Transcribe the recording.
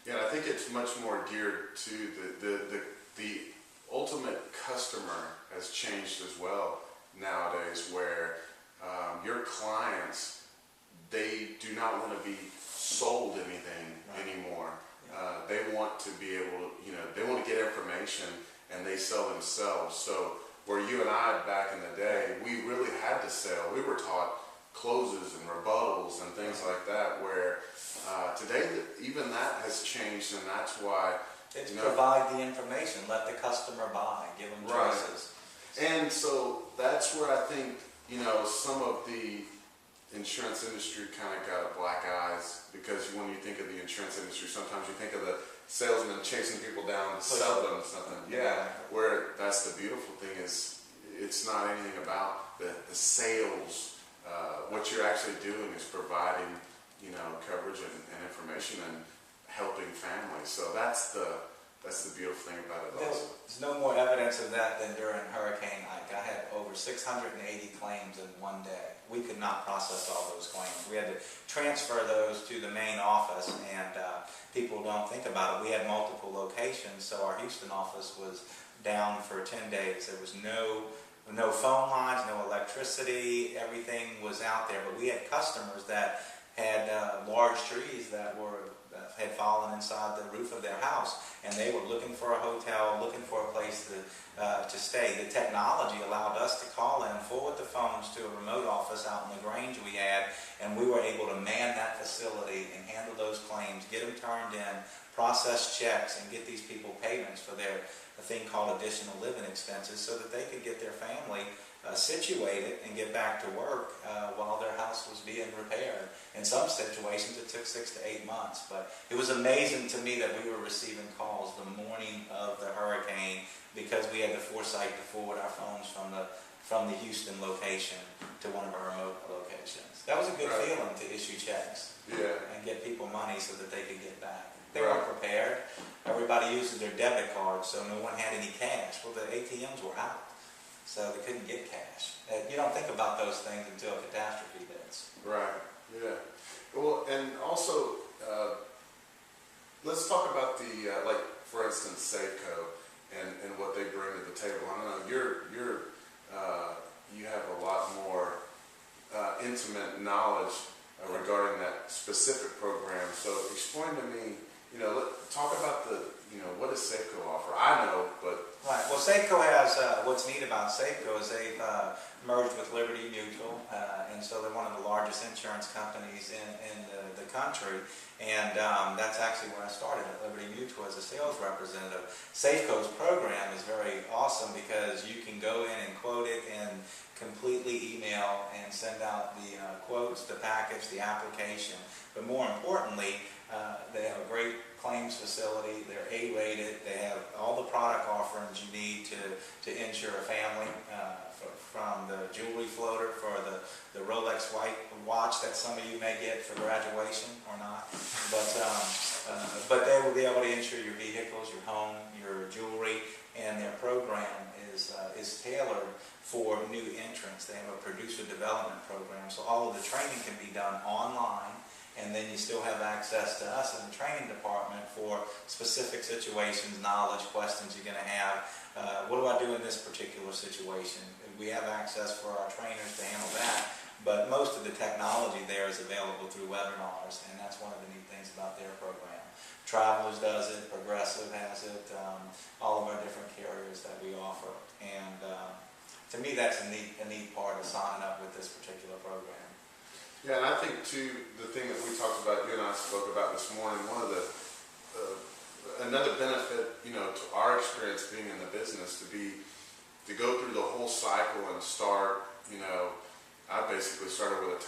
Yeah, I think it's much more geared to the ultimate customer has changed as well nowadays, where your clients, they do not want to be sold anything anymore. They want to be able to, they want to get information, and they sell themselves. So where you and I back in the day, we really had to sell. We were taught closes and rebuttals and things like that, where today even that has changed, and that's why it's provide the information, let the customer buy, give them choices. And so that's where I think some of the insurance industry kind of got black eyes, because when you think of the insurance industry, sometimes you think of the salesman chasing people down to sell them something. Yeah, where that's the beautiful thing is it's not anything about the sales. What you're actually doing is providing coverage and information and helping families. So that's the beautiful thing about it also. There's no more evidence of that than during Hurricane Ike. I had over 680 claims in one day. We could not process all those claims. We had to transfer those to the main office, and people don't think about it. We had multiple locations, so our Houston office was down for 10 days. There was no phone lines, no electricity. Everything was out there, but we had customers that had large trees that had fallen inside the roof of their house, and they were looking for a hotel, looking for a place to stay. The technology allowed us to call in, forward the phones to a remote office out in the Grange we had, and we were able to man that facility and handle those claims, get them turned in, process checks, and get these people payments for a thing called additional living expenses, so that they could get their family situated and get back to work while their house was being repaired. In some situations it took 6 to 8 months, but it was amazing to me that we were receiving calls the morning of the hurricane, because we had the foresight to forward our phones from the Houston location to one of our remote locations. That was a good feeling, to issue checks and get people money so that they could get back. They weren't prepared. Everybody uses their debit cards, so no one had any cash. Well, the ATMs were out, so they couldn't get cash. You don't think about those things until a catastrophe hits. Right, yeah. Well, and also, let's talk about the, like, for instance, Safeco and what they bring to the table. I don't know, you have a lot more intimate knowledge regarding that specific program. So explain to me, talk about what does Safeco offer? I know, but... Right. Well, Safeco has, what's neat about Safeco is they've merged with Liberty Mutual, and so they're one of the largest insurance companies in the country, and that's actually where I started at Liberty Mutual as a sales representative. Safeco's program is very awesome because you can go in and quote it and completely email and send out the quotes, the package, the application, but more importantly, they have a great claims facility. They're A-rated. They have all the product offerings you need to insure a family, from the jewelry floater for the Rolex white watch that some of you may get for graduation or not. But they will be able to insure your vehicles, your home, your jewelry, and their program is tailored for new entrants. They have a producer development program, so all of the training can be done online. And then you still have access to us in the training department for specific situations, knowledge, questions you're going to have. What do I do in this particular situation? We have access for our trainers to handle that, but most of the technology there is available through webinars, and that's one of the neat things about their program. Travelers does it, Progressive has it, all of our different carriers that we offer. And to me, that's a neat part of signing up with this particular program. Yeah, and I think too, the thing that we talked about, you and I spoke about this morning, one of the another benefit, to our experience being in the business, to go through the whole cycle and start, I basically started with a